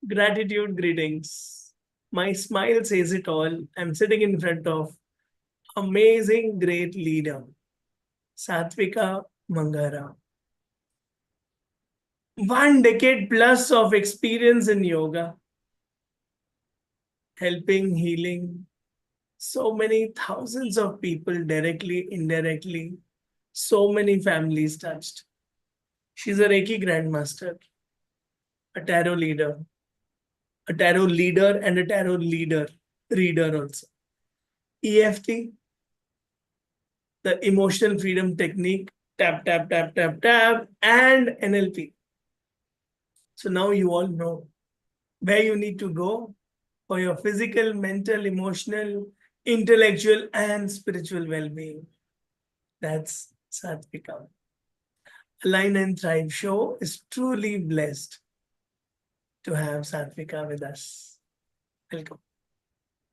Gratitude greetings. My smile says it all. I'm sitting in front of amazing great leader, Saatvika Mangharam. 1 decade plus of experience in yoga, helping, healing so many thousands of people directly, indirectly, so many families touched. She's a Reiki grandmaster, a tarot leader, and a tarot reader also. EFT, the emotional freedom technique, tap, tap, tap, tap, tap, and NLP. So now you all know where you need to go for your physical, mental, emotional, intellectual, and spiritual well being. That's Satvika. Align and Thrive show is truly blessed to have Satvika with us. Welcome.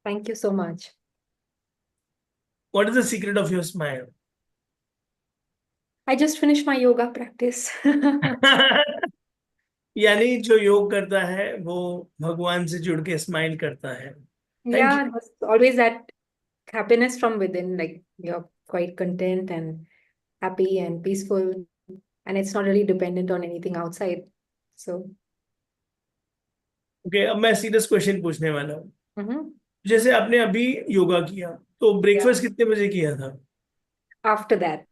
Thank you so much. What is the secret of your smile? I just finished my yoga practice. यानी जो योग करता है वो भगवान से जुड़ के स्माइल करता है. Thank you. Yeah, there's always that happiness from within, like you're quite content and happy and peaceful, and it's not really dependent on anything outside. So, Okay, अब मैं सीरियस क्वेश्चन पूछने वाला हूँ. mhm. जैसे आपने अभी योगा किया तो Yeah. ब्रेकफास्ट कितने बजे किया था? After that,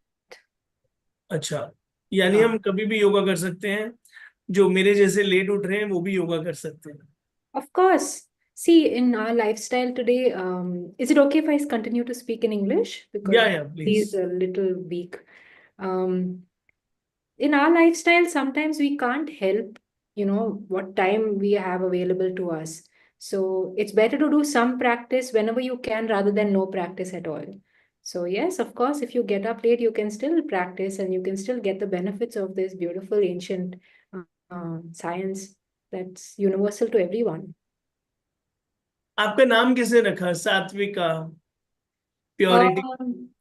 अच्छा, यानी uh, हम कभी भी योगा कर सकते हैं. जो मेरे जैसे लेट उठ रहे हैं वो भी योगा कर सकते हैं. of course. See, in our lifestyle today, is it okay if I continue to speak in English? Because या he's please. a little weak. Um, in our lifestyle, sometimes we can't help, what time we have available to us. So it's better to do some practice whenever you can rather than no practice at all. So, yes, of course, if you get up late, you can still practice and you can still get the benefits of this beautiful ancient science that's universal to everyone. आपका नाम किसने रखा? सात्विका, purity.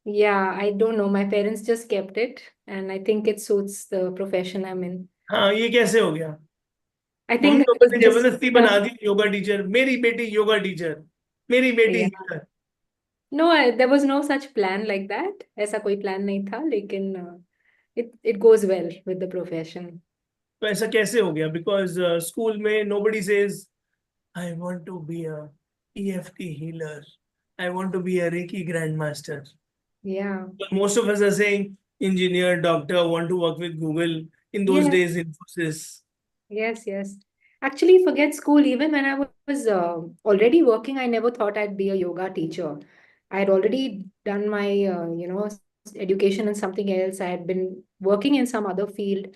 Yeah, I don't know. My parents just kept it, and I think it suits the profession I'm in. हाँ, ये कैसे हो गया? I mummy think that पापा was ने just जबरदस्ती बना दी योगा टीचर. मेरी बेटी योगा टीचर, मेरी बेटी yeah. Healer. No, there was no such plan like that. ऐसा कोई plan नहीं था, लेकिन it goes well with the profession. तो ऐसा कैसे हो गया? बिकॉज स्कूल में nobody says I want to be a EFT healer, I want to be a Reiki grandmaster. Yeah. But most of us are saying engineer, doctor, want to work with Google. In those Yes. days, Infosys. Yes. Yes. Actually, forget school. Even when I was already working, I never thought I'd be a yoga teacher. I had already done my, education in something else. I had been working in some other field.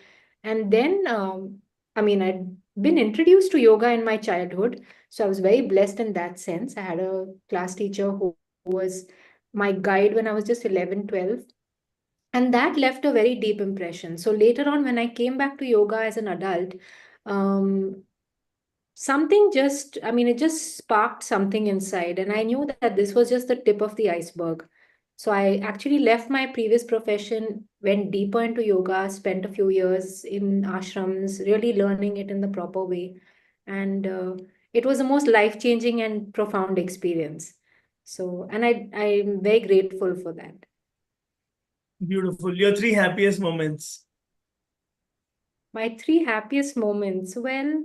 And then, I mean, I'd been introduced to yoga in my childhood. So I was very blessed in that sense. I had a class teacher who was my guide when I was just 11, 12. And that left a very deep impression. So later on, when I came back to yoga as an adult, um, something just, I mean, it just sparked something inside. And I knew that this was just the tip of the iceberg. So I actually left my previous profession, went deeper into yoga, spent a few years in ashrams, really learning it in the proper way. And it was the most life-changing and profound experience. So, and I'm very grateful for that. Beautiful. Your three happiest moments. My three happiest moments. Well,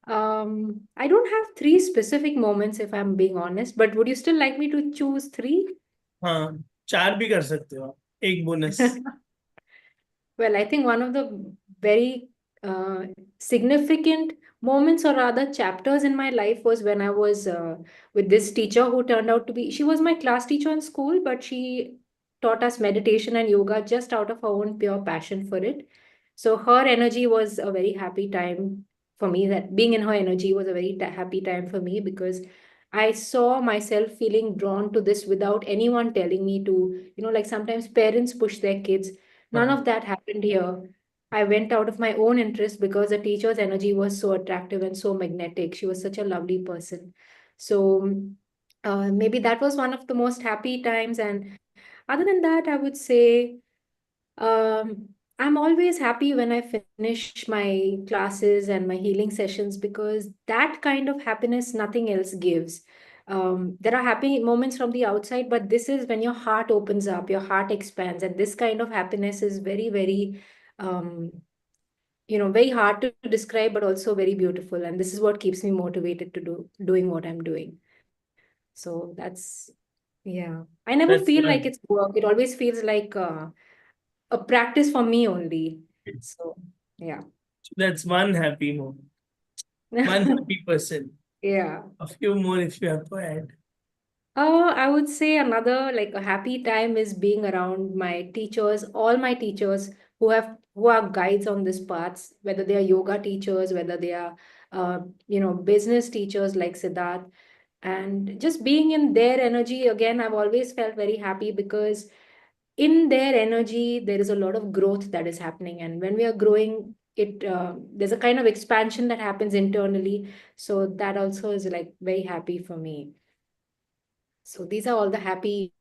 I don't have three specific moments if I'm being honest, but would you still like me to choose three? हाँ, चार भी कर सकते हो आप. एक bonus. Well, I think one of the very uh, significant moments, or rather chapters in my life, was when I was with this teacher who turned out to be, she was my class teacher in school, but she taught us meditation and yoga just out of her own pure passion for it. So her energy was a very happy time for me. That being in her energy was a very happy time for me because I saw myself feeling drawn to this without anyone telling me to, like sometimes parents push their kids. None हाँ. of that happened here. I went out of my own interest because the teacher's energy was so attractive and so magnetic. She was such a lovely person. So maybe that was one of the most happy times. And other than that, I would say um, I'm always happy when I finish my classes and my healing sessions because that kind of happiness nothing else gives. There are happy moments from the outside, but this is when your heart opens up, your heart expands, and this kind of happiness is very, very, um, very hard to describe, but also very beautiful. And this is what keeps me motivated to doing what I'm doing. So yeah. I never That's feel like it's one. work. It always feels like a practice for me only. So, yeah. That's one happy moment. One happy person. Yeah. A few more if you have to add. I would say another like a happy time is being around my teachers, all my teachers who are guides on this paths, whether they are yoga teachers, whether they are business teachers like Siddharth, and just being in their energy again, I've always felt very happy because in their energy there is a lot of growth that is happening, and when we are growing, it there's a kind of expansion that happens internally. So that also is like very happy for me. So these are all the happy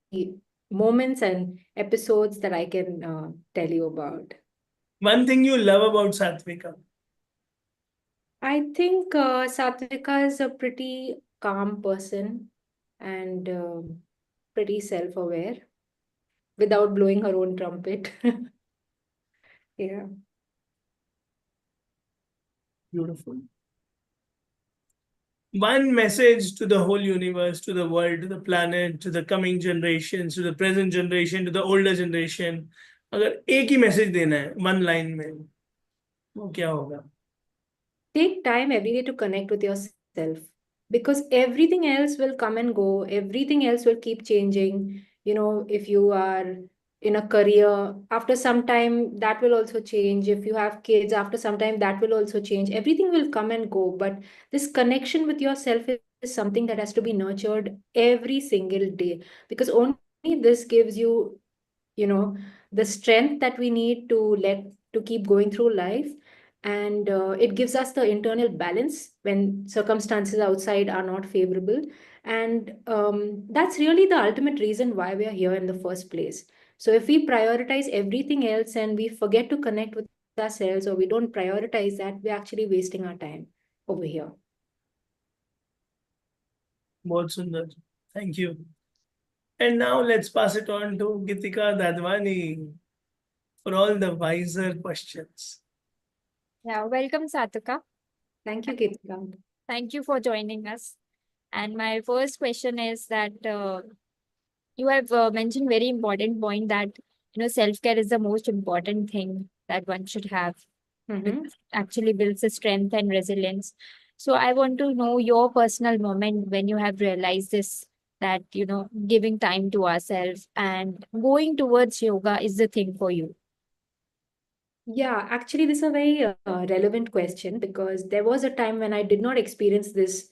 moments and episodes that I can tell you about. One thing you love about Satvika. I think Satvika is a pretty calm person and pretty self-aware without blowing her own trumpet. Yeah. Beautiful. One message to the whole universe, to the world, to the planet, to the coming generations, to the present generation, to the older generation. अगर एक ही message देना है one line में वो क्या होगा? Take time every day to connect with yourself because everything else will come and go. Everything else will keep changing. If you are in a career, after some time, that will also change. If you have kids, after some time, that will also change. Everything will come and go. But this connection with yourself is something that has to be nurtured every single day because only this gives you the strength that we need to keep going through life, and it gives us the internal balance when circumstances outside are not favorable, and that's really the ultimate reason why we are here in the first place. So if we prioritize everything else and we forget to connect with ourselves, or we don't prioritize that, we're actually wasting our time over here. बहुत सुंदर. Thank you. And now let's pass it on to Gitika Dadwani for all the wiser questions. Yeah, welcome, Satvika. Thank you, Ketika. Thank you for joining us. And my first question is that you have mentioned very important point that self-care is the most important thing that one should have. It Mhm. actually builds the strength and resilience. So I want to know your personal moment when you have realized this, that giving time to ourselves and going towards yoga is the thing for you. Yeah, actually, this is a very relevant question because there was a time when I did not experience this,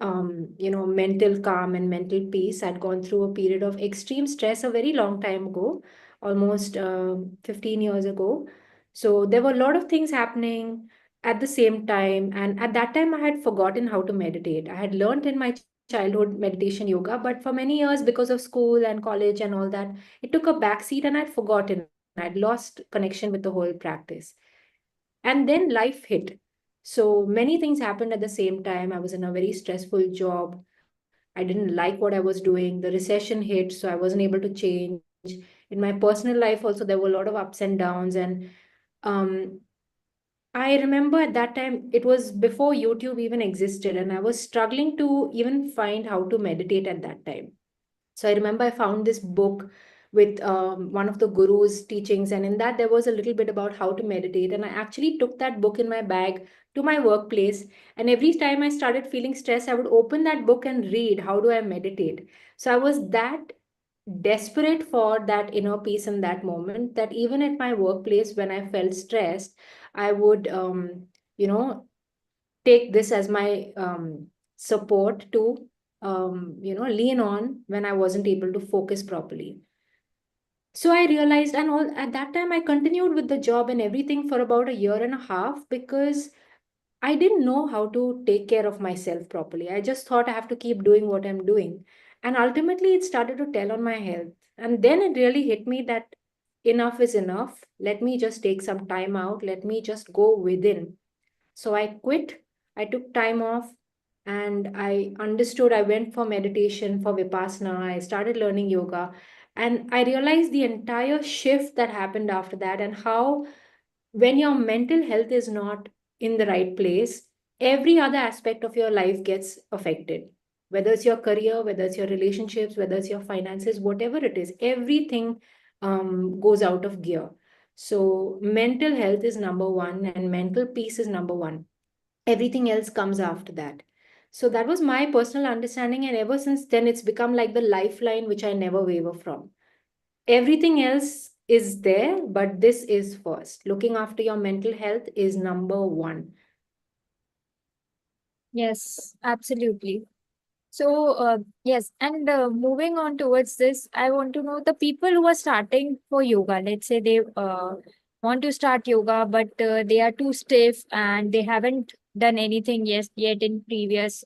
mental calm and mental peace. I'd gone through a period of extreme stress a very long time ago, almost 15 years ago. So there were a lot of things happening at the same time. And at that time, I had forgotten how to meditate. I had learned in my childhood meditation yoga, but for many years, because of school and college and all that, it took a backseat and I'd forgotten. I'd lost connection with the whole practice. And then life hit. So many things happened at the same time. I was in a very stressful job. I didn't like what I was doing. The recession hit, so I wasn't able to change. In my personal life, also, there were a lot of ups and downs. And um, I remember at that time, it was before YouTube even existed, and I was struggling to even find how to meditate at that time. So I remember I found this book with one of the guru's teachings, and in that there was a little bit about how to meditate. And I actually took that book in my bag to my workplace. And every time I started feeling stressed, I would open that book and read, how do I meditate? So I was that desperate for that inner peace in that moment that even at my workplace, when I felt stressed, I would, you know, take this as my support to lean on when I wasn't able to focus properly. So I realized, and all at that time I continued with the job and everything for about a year and a half because I didn't know how to take care of myself properly. I just thought I have to keep doing what I'm doing, and ultimately it started to tell on my health. And then it really hit me that enough is enough. Let me just take some time out. Let me just go within. So I quit. I took time off and I understood. I went for meditation, for Vipassana. I started learning yoga. And I realized the entire shift that happened after that, and how when your mental health is not in the right place, every other aspect of your life gets affected. Whether it's your career, whether it's your relationships, whether it's your finances, whatever it is, everything goes out of gear. So, mental health is number one, and mental peace is number one. Everything else comes after that. So, that was my personal understanding. And ever since then, it's become like the lifeline which I never waver from. Everything else is there, but this is first. Looking after your mental health is number one. Yes, absolutely. So, yes, and moving on towards this, I want to know the people who are starting for yoga. Let's say they want to start yoga, but they are too stiff and they haven't done anything yet in previous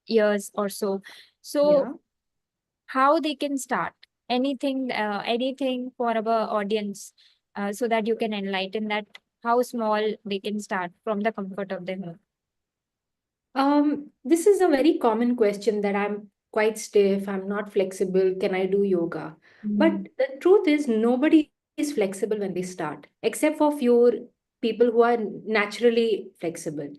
years or so. So, Yeah. how they can start? Anything for our audience, so that you can enlighten that how small they can start from the comfort of their home. This is a very common question, that I'm quite stiff, I'm not flexible, can I do yoga? But Mm. the truth is, nobody is flexible when they start, except for few people who are naturally flexible.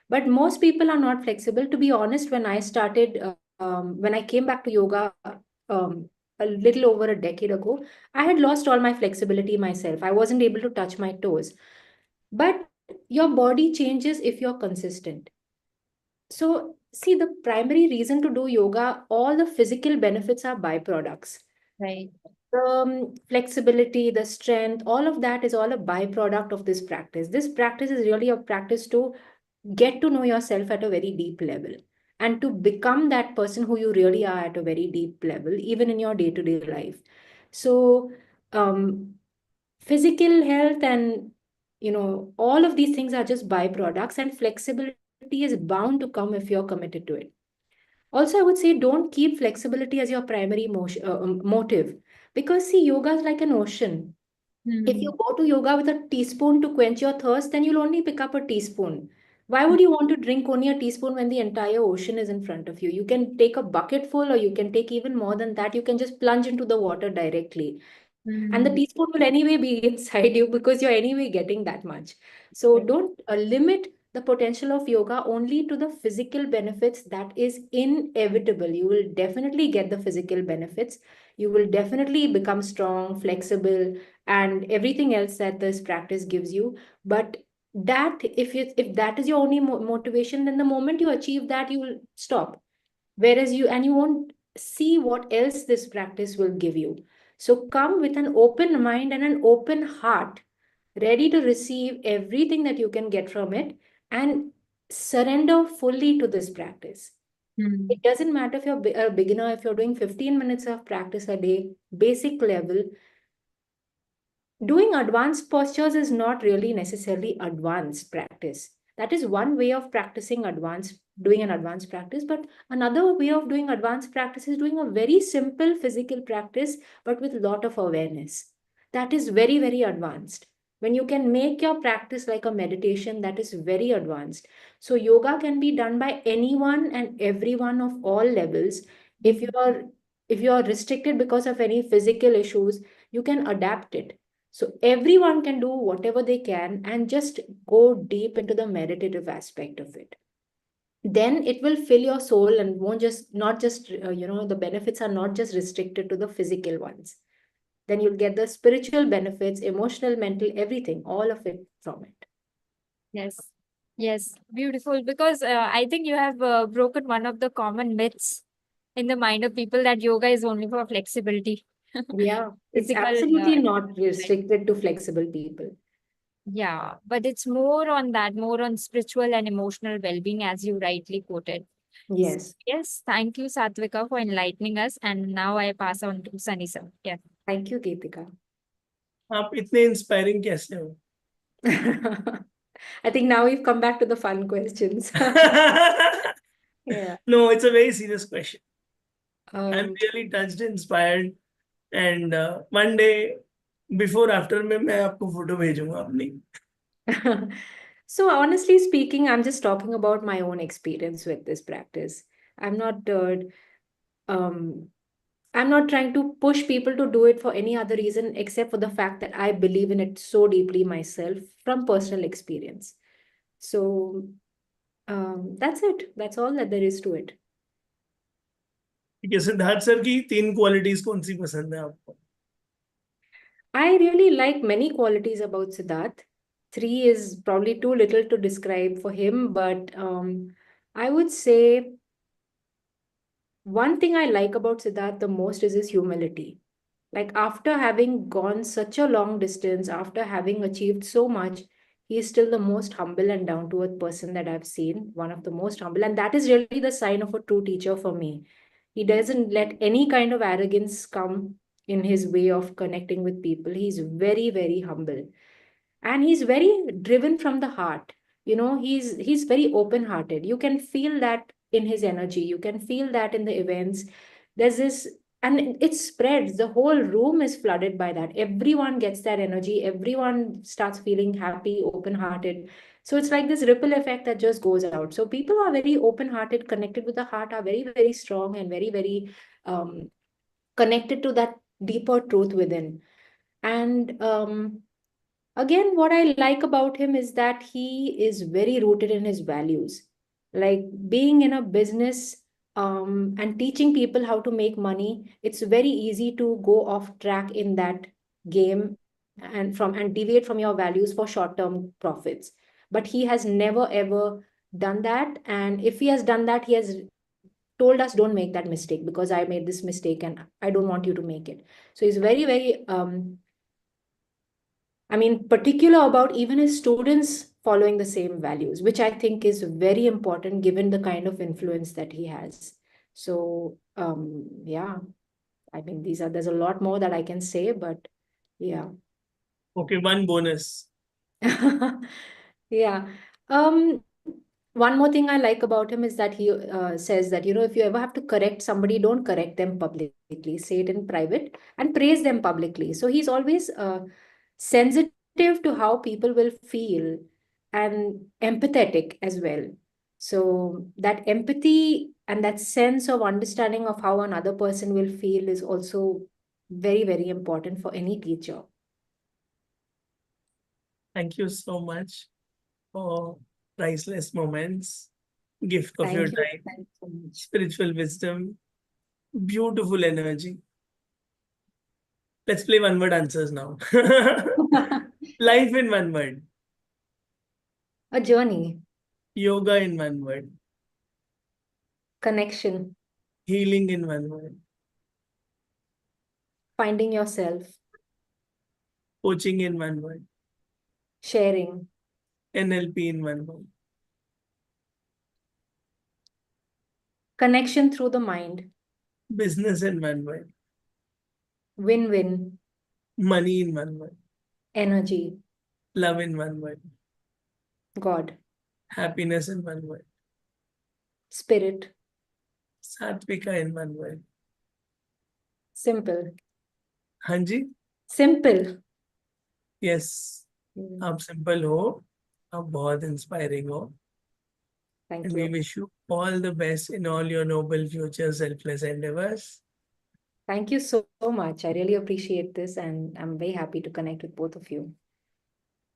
But most people are not flexible. To be honest, when I started, when I came back to yoga um, a little over a decade ago, I had lost all my flexibility myself. I wasn't able to touch my toes. But your body changes if you're consistent. So, see, the primary reason to do yoga, all the physical benefits are byproducts. Right. The flexibility, the strength, all of that is all a byproduct of this practice. This practice is really a practice to get to know yourself at a very deep level, and to become that person who you really are at a very deep level, even in your day to day life. So, um, physical health and all of these things are just byproducts, and flexibility is bound to come if you're committed to it. Also, I would say, don't keep flexibility as your primary motive, because see, yoga is like an ocean. If Hmm. you go to yoga with a teaspoon to quench your thirst, then you'll only pick up a teaspoon. Why would you want to drink only a teaspoon when the entire ocean is in front of you? You can take a bucket full, or you can take even more than that. You can just plunge into the water directly. And the Hmm. teaspoon will anyway be inside you, because you're anyway getting that much. So Right. don't limit the potential of yoga only to the physical benefits. That is inevitable. You will definitely get the physical benefits. You will definitely become strong, flexible, and everything else that this practice gives you. But that, if that is your only motivation, then the moment you achieve that, you will stop. Whereas you won't see what else this practice will give you. So come with an open mind and an open heart, ready to receive everything that you can get from it, and surrender fully to this practice. Hmm. It doesn't matter if you're a beginner, if you're doing 15 minutes of practice a day, basic level. Doing advanced postures is not really necessarily advanced practice. That is one way of practicing advanced, doing an advanced practice. But another way of doing advanced practice is doing a very simple physical practice, but with a lot of awareness. That is very, very advanced. When you can make your practice like a meditation, that is very advanced. So yoga can be done by anyone and everyone of all levels. If Hmm. you're if you're restricted because of any physical issues, you can adapt it. So everyone can do whatever they can and just go deep into the meditative aspect of it. Then it will fill your soul, and won't just not just the benefits are not just restricted to the physical ones. Then you'll get the spiritual benefits, emotional, mental, everything, all of it from it. Yes. Yes. Beautiful. Because I think you have broken one of the common myths in the mind of people that yoga is only for flexibility. Yeah, it's Physical. absolutely not Right. restricted to flexible people. Yeah. But it's more on that, more on spiritual and emotional well being, as you rightly quoted. Yes. Yes. Thank you, Satvika, for enlightening us. And now I pass on to Sunny sir. Yeah. Thank you, Geetika. आप इतने inspiring कैसे हो? I think now we've come back to the fun questions. Yeah. No, it's a very serious question. I'm Um, really touched, inspired, and one day before after में मैं आपको photo भेजूंगा अपनी. So honestly speaking, I'm just talking about my own experience with this practice. I'm not um I'm not trying to push people to do it for any other reason except for the fact that I believe in it so deeply myself from personal experience. So that's it. That's all that there is to it. ठीक है, Siddharth sir की 3 qualities कौन सी पसंद है आपको? I really like many qualities about Siddharth. Three is probably too little to describe for him, but I would say one thing I like about Siddharth the most is his humility. Like after having gone such a long distance, after having achieved so much, he is still the most humble and down to earth person that I've seen, one of the most humble. And that is really the sign of a true teacher for me. He doesn't let any kind of arrogance come in his way of connecting with people. He's very, very humble. And he's very driven from the heart. You know, he's very open hearted. You can feel that in his energy. You can feel that in the events. There's this, and it spreads. The whole room is flooded by that. Everyone gets that energy. Everyone starts feeling happy, open hearted. So it's like this ripple effect that just goes out. So people who are very open hearted, connected with the heart, are very, very strong and very, very connected to that deeper truth within. And again, what I like about him is that he is very rooted in his values. Like being in a business and teaching people how to make money, it's very easy to go off track in that game and deviate from your values for short-term profits. But he has never ever done that. And if he has done that, he has told us, don't make that mistake because I made this mistake and I don't want you to make it. So he's very, very particular about even his students following the same values, which I think is very important given the kind of influence that he has. So, yeah, there's a lot more that I can say, but yeah. Okay, one bonus. Yeah. One more thing I like about him is that he says that, if you ever have to correct somebody, don't correct them publicly, say it in private and praise them publicly. So he's always sensitive to how people will feel and empathetic as well. So that empathy and that sense of understanding of how another person will feel is also very, very important for any teacher. Thank you so much for priceless moments, gift of your Thank you. time, Thank you so much. spiritual wisdom, beautiful energy. Let's play one word answers now. Life in one word. A journey, Yoga in one word. connection, Healing in one word. finding yourself, Coaching in one word. sharing, NLP in one word. connection through the mind, Business in one word. win-win, Money in one word. energy, Love in one word. God, Happiness in one word. spirit, Saatvika in one word. simple, हाँ जी. simple. Yes. आप simple हो. आप बहुत inspiring हो. Thank And we you. wish you all the best in all your noble future selfless endeavors. Thank you so much. I really appreciate this and I'm very happy to connect with both of you.